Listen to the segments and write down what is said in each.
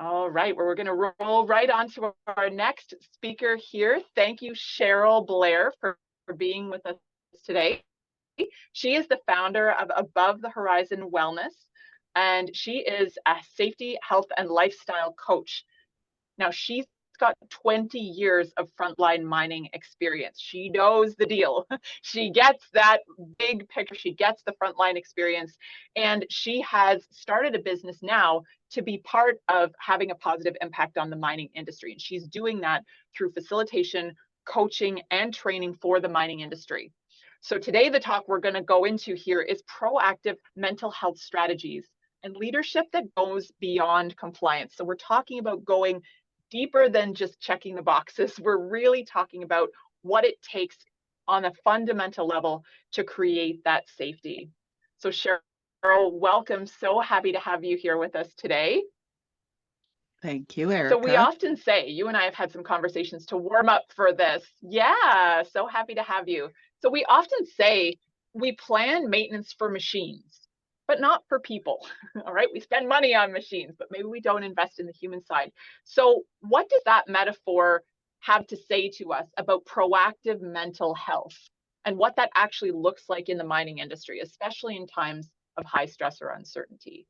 All right, well, we're going to roll right on to our next speaker here. Thank you, Cheryl Blair, for being with us today. She is the founder of Above the Horizon Wellness, and she is a safety, health, and lifestyle coach. Now, she's got 20 years of frontline mining experience. She knows the deal. She gets that big picture. She gets the frontline experience. And she has started a business now to be part of having a positive impact on the mining industry. And she's doing that through facilitation, coaching, and training for the mining industry. So today, the talk we're going to go into here is proactive mental health strategies and leadership that goes beyond compliance. So we're talking about going deeper than just checking the boxes. We're really talking about what it takes on a fundamental level to create that safety. So Cheryl, welcome. So happy to have you here with us today. Thank you, So we Erica. often say, you and I have had some conversations to warm up for this. Yeah, so happy to have you. So we often say we plan maintenance for machines, but not for people. All right, we spend money on machines, but maybe we don't invest in the human side. So what does that metaphor have to say to us about proactive mental health and what that actually looks like in the mining industry, especially in times of high stress or uncertainty?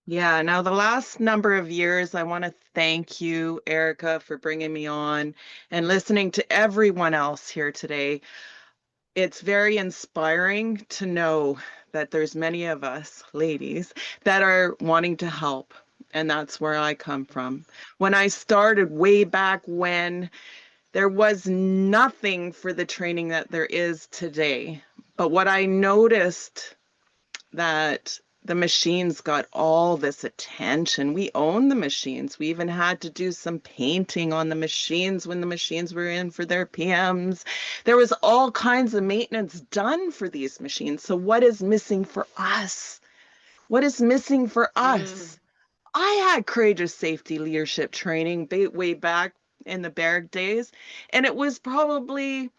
Yeah, now the last number of years, I want to thank you, Erica, for bringing me on and listening to everyone else here today. It's very inspiring to know that there's many of us ladies that are wanting to help. And that's where I come from. When I started way back when, there was nothing for the training that there is today. But what I noticed that the machines got all this attention. We own the machines. We even had to do some painting on the machines when the machines were in for their PMs. There was all kinds of maintenance done for these machines. So what is missing for us? What is missing for us? I had courageous safety leadership training way back in the Berg days, and it was probably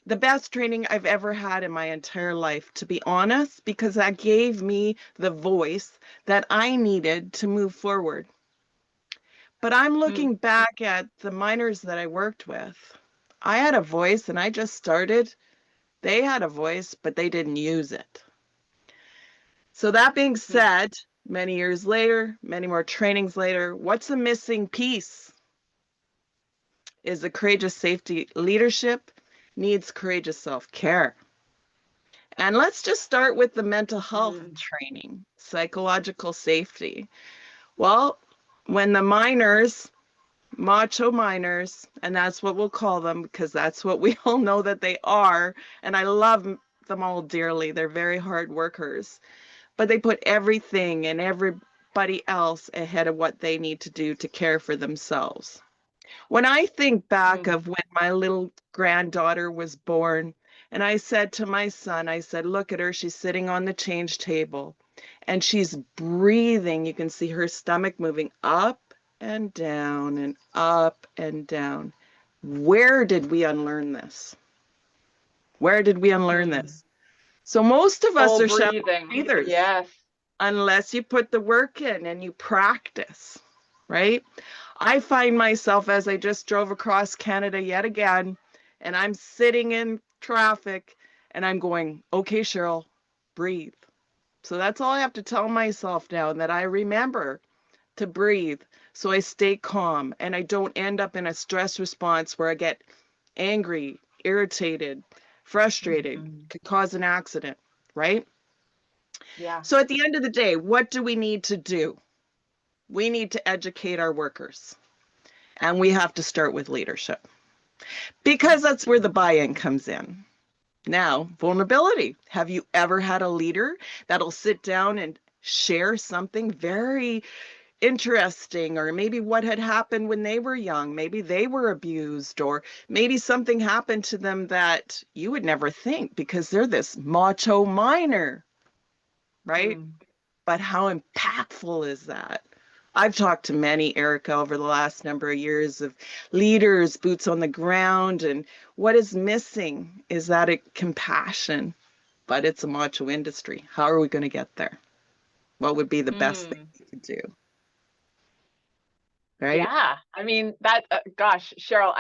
the best training I've ever had in my entire life, to be honest, because that gave me the voice that I needed to move forward. But I'm looking back at the miners that I worked with. I had a voice and I just started. They had a voice, but they didn't use it. So that being said, many years later, many more trainings later, what's the missing piece? Is the courageous safety leadership needs courageous self-care. And let's just start with the mental health training, psychological safety. Well, when the miners, macho miners, and that's what we'll call them because that's what we all know that they are, and I love them all dearly. They're very hard workers, but they put everything and everybody else ahead of what they need to do to care for themselves. When I think back of when my little granddaughter was born, and I said to my son, I said, look at her, she's sitting on the change table and she's breathing. You can see her stomach moving up and down and up and down. Where did we unlearn this? Where did we unlearn this? So most of us Full are shallow breathing. breathers Yes. unless you put the work in and you practice, right? I find myself as I just drove across Canada yet again, and I'm sitting in traffic and I'm going, okay, Cheryl, breathe. So that's all I have to tell myself now, that I remember to breathe so I stay calm and I don't end up in a stress response where I get angry, irritated, frustrated, could cause an accident, right? Yeah. So at the end of the day, what do we need to do? We need to educate our workers, and we have to start with leadership because that's where the buy-in comes in. Now, vulnerability. Have you ever had a leader that'll sit down and share something very interesting, or maybe what had happened when they were young? Maybe they were abused, or maybe something happened to them that you would never think because they're this macho miner, right? But how impactful is that? I've talked to many, Erica, over the last number of years of leaders, boots on the ground, and what is missing is that compassion, but it's a macho industry. How are we going to get there? What would be the best thing we could do? right? Yeah, I mean that gosh, Cheryl,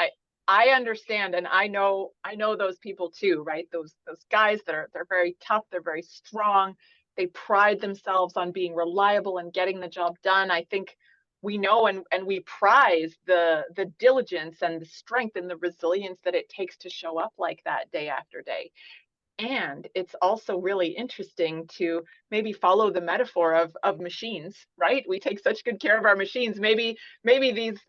I understand, and I know those people too, right? Those guys that are they're very tough, they're very strong. They pride themselves on being reliable and getting the job done. I think we know and we prize the diligence and the strength and the resilience that it takes to show up like that day after day. And it's also really interesting to maybe follow the metaphor of machines, right? We take such good care of our machines. Maybe these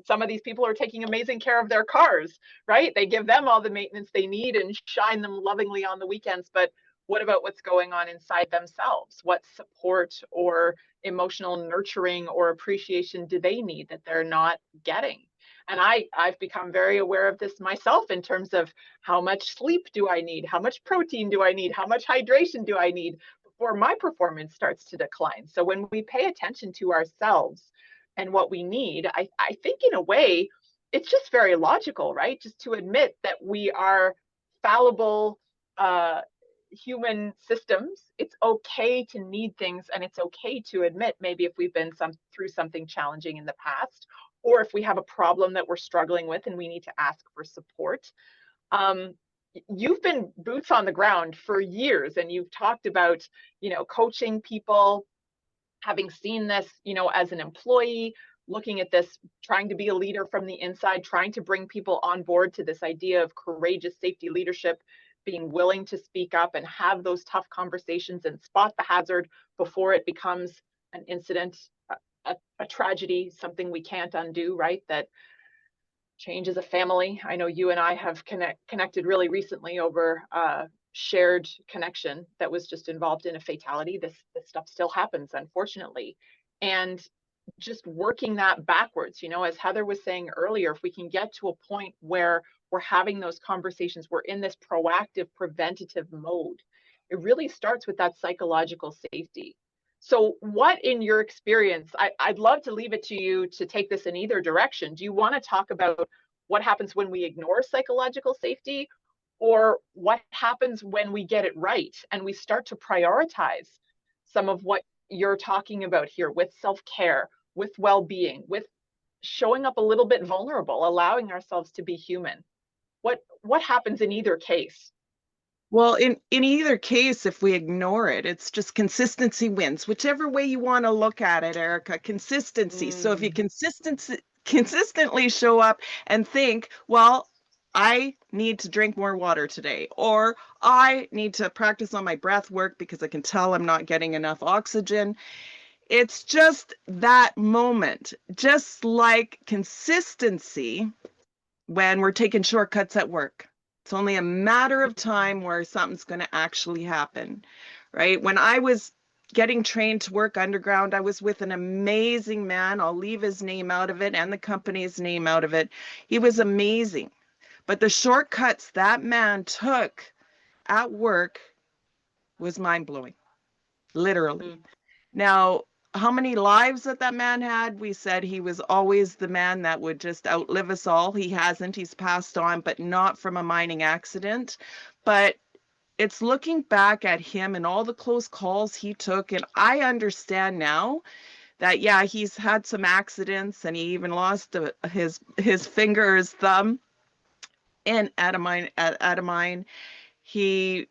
some of these people are taking amazing care of their cars, right? They give them all the maintenance they need and shine them lovingly on the weekends. But what about what's going on inside themselves? What support or emotional nurturing or appreciation do they need that they're not getting? And I've become very aware of this myself in terms of how much sleep do I need? How much protein do I need? How much hydration do I need before my performance starts to decline? So when we pay attention to ourselves and what we need, I think in a way, it's just very logical, right? Just to admit that we are fallible human systems. It's okay to need things, and it's okay to admit maybe if we've been through something challenging in the past, or if we have a problem that we're struggling with and we need to ask for support. um, you've been boots on the ground for years, and you've talked about, coaching people, having seen this, as an employee, looking at this, trying to be a leader from the inside, trying to bring people on board to this idea of courageous safety leadership, being willing to speak up and have those tough conversations and spot the hazard before it becomes an incident, a tragedy, something we can't undo, right? That change as a family. I know you and I have connected really recently over shared connection that was just involved in a fatality. This stuff still happens, unfortunately. And just working that backwards, as Heather was saying earlier, if we can get to a point where we're having those conversations, we're in this proactive, preventative mode. It really starts with that psychological safety. So, what in your experience, I'd love to leave it to you to take this in either direction. Do you want to talk about what happens when we ignore psychological safety, or what happens when we get it right and we start to prioritize some of what you're talking about here with self-care, with well-being, with showing up a little bit vulnerable, allowing ourselves to be human? What happens in either case? Well, in either case, if we ignore it, it's just consistency wins. Whichever way you want to look at it, Erica, consistency. So if you Mm, consistently show up and think, well, I need to drink more water today, or I need to practice on my breath work because I can tell I'm not getting enough oxygen. It's just that moment, just like consistency when we're taking shortcuts at work. It's only a matter of time where something's going to actually happen, right? When I was getting trained to work underground, I was with an amazing man. I'll leave his name out of it and the company's name out of it. He was amazing. But the shortcuts that man took at work was mind blowing, literally. mm, Now, how many lives that man had? We said he was always the man that would just outlive us all. He hasn't. He's passed on, but not from a mining accident. But it's looking back at him and all the close calls he took. And I understand now that, yeah, he's had some accidents and he even lost his finger, his thumb in at a mine. He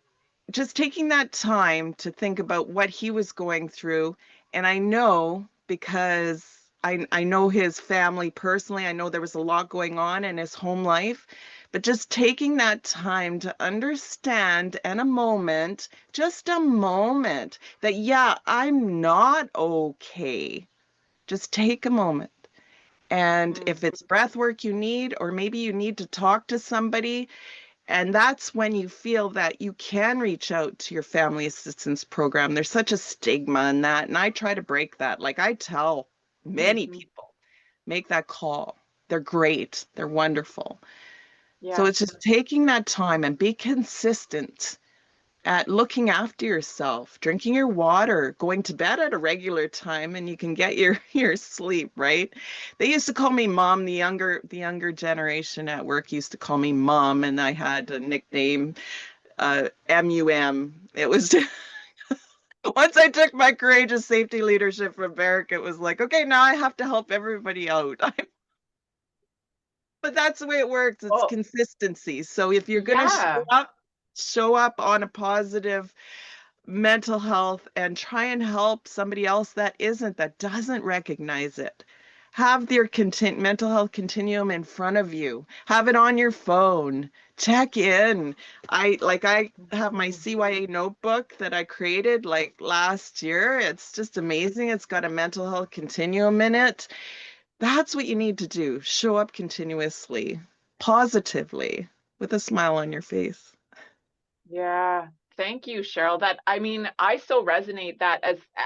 just taking that time to think about what he was going through. And I know because I know his family personally, I know there was a lot going on in his home life, but just taking that time to understand and a moment, just a moment that, yeah, I'm not okay. Just take a moment. And mm, if it's breath work you need, or maybe you need to talk to somebody, and that's when you feel that you can reach out to your family assistance program. There's such a stigma in that. And I try to break that. Like I tell many mhm. people, make that call. They're great. They're wonderful. So Yeah. it's just taking that time and be consistent at looking after yourself, drinking your water, going to bed at a regular time, and you can get your sleep, right? They used to call me mom. The younger generation at work used to call me mom, and I had a nickname, MUM. It was Once I took my courageous safety leadership from Barrick, it was like, okay, now I have to help everybody out. But that's the way it works. It's Oh, consistency. So if you're going to yeah. show up on a positive mental health and try and help somebody else that doesn't recognize it. Have your mental health continuum in front of you. Have it on your phone. Check in. I have my Mhm. CYA notebook that I created like last year. It's just amazing. It's got a mental health continuum in it. That's what you need to do. Show up continuously, positively, with a smile on your face. Yeah. Thank you, Cheryl. That I mean, I so resonate that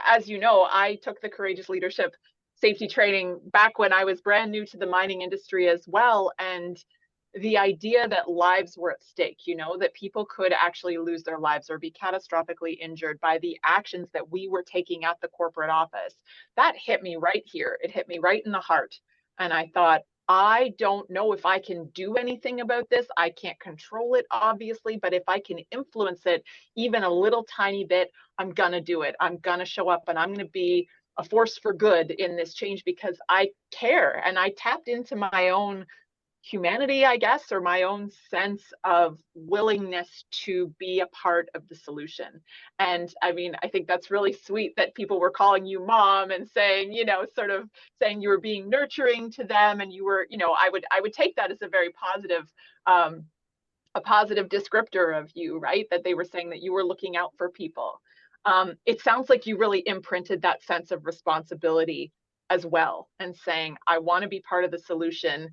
as you know, I took the courageous leadership safety training back when I was brand new to the mining industry as well. And the idea that lives were at stake, that people could actually lose their lives or be catastrophically injured by the actions that we were taking at the corporate office, that hit me right here. It hit me right in the heart. And I thought, I don't know if I can do anything about this. I can't control it, obviously, but if I can influence it even a little tiny bit, I'm going to do it. I'm going to show up and I'm going to be a force for good in this change because I care. And I tapped into my own humanity, I guess, or my own sense of willingness to be a part of the solution. And I mean, I think that's really sweet that people were calling you mom and saying, sort of saying you were being nurturing to them, and you were, I would take that as a very positive a positive descriptor of you, right? That they were saying that you were looking out for people. It sounds like you really imprinted that sense of responsibility as well, and saying, I want to be part of the solution.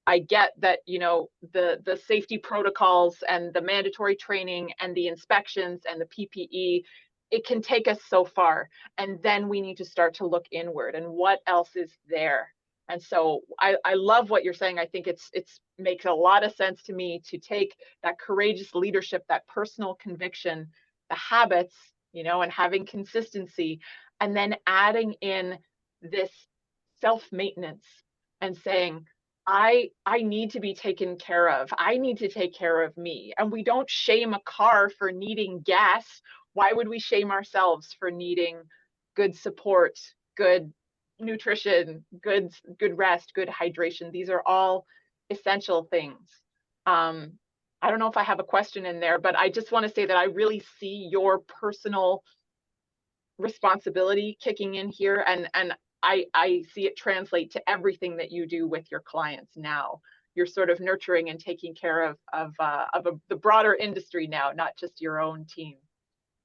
I get that, the safety protocols and the mandatory training and the inspections and the PPE, it can take us so far. And then we need to start to look inward and what else is there. And so I love what you're saying. I think it's makes a lot of sense to me to take that courageous leadership, that personal conviction, the habits, and having consistency, and then adding in this self-maintenance and saying, I need to be taken care of. I need to take care of me. And we don't shame a car for needing gas. Why would we shame ourselves for needing good support, good nutrition, good rest, good hydration? These are all essential things. Um, I don't know if I have a question in there, but I just want to say that I really see your personal responsibility kicking in here, and I see it translate to everything that you do with your clients now. You're sort of nurturing and taking care of the broader industry now, not just your own team.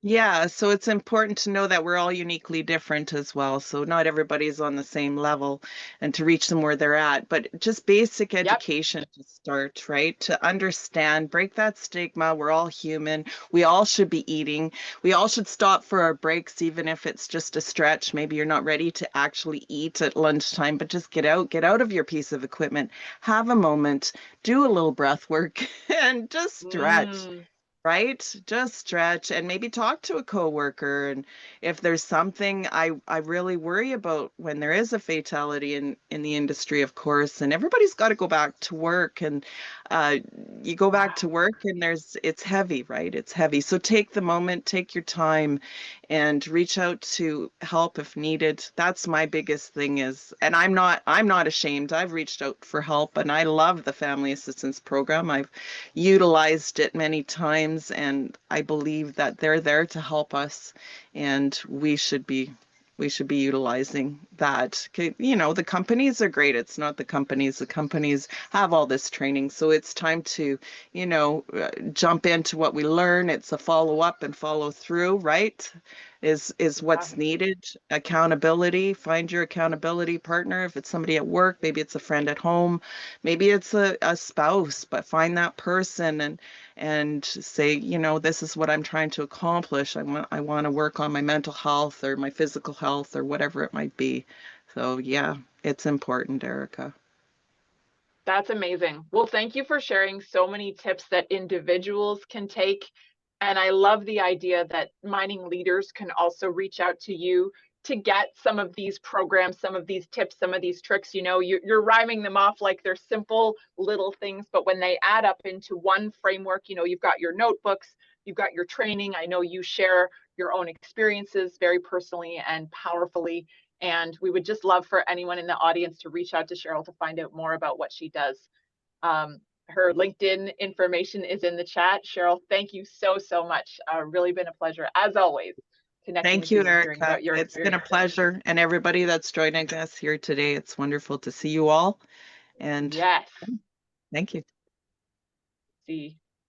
Yeah, so it's important to know that we're all uniquely different as well. So not everybody's on the same level and to reach them where they're at, but just basic Yep. education to start, right? To understand, break that stigma. We're all human. We all should be eating. We all should stop for our breaks, even if it's just a stretch. Maybe you're not ready to actually eat at lunchtime, but just get out of your piece of equipment, have a moment, do a little breath work, and just stretch, Mm, right? Just stretch and maybe talk to a coworker. And if there's something I really worry about when there is a fatality in the industry, of course, and everybody's got to go back to work, and uh, you go back yeah. to work and it's heavy, right? It's heavy. So take the moment, take your time, and reach out to help if needed. That's my biggest thing is, and I'm not ashamed. I've reached out for help, and I love the family assistance program. I've utilized it many times, and I believe that they're there to help us, and we should be utilizing that. The companies are great. It's not the companies. The companies have all this training, so it's time to, jump into what we learn. It's a follow up and follow through, right? Is Yeah. what's needed. Accountability. Find your accountability partner. If it's somebody at work, maybe it's a friend at home, maybe it's a spouse, but find that person and say, this is what I'm trying to accomplish. I want to work on my mental health or my physical health or whatever it might be. So yeah, it's important, Erica. That's amazing. Well, thank you for sharing so many tips that individuals can take. And I love the idea that mining leaders can also reach out to you to get some of these programs, some of these tips, some of these tricks. You're rhyming them off like they're simple little things, but when they add up into one framework, you've got your notebooks, you've got your training. I know you share your own experiences very personally and powerfully. And we would just love for anyone in the audience to reach out to Cheryl to find out more about what she does. Her LinkedIn information is in the chat. Cheryl, thank you so, so much. Really been a pleasure, as always, connecting Thank with you, you and hearing Erica. about your It's been a experiences. pleasure. And everybody that's joining us here today, it's wonderful to see you all. And Yes. thank you. See.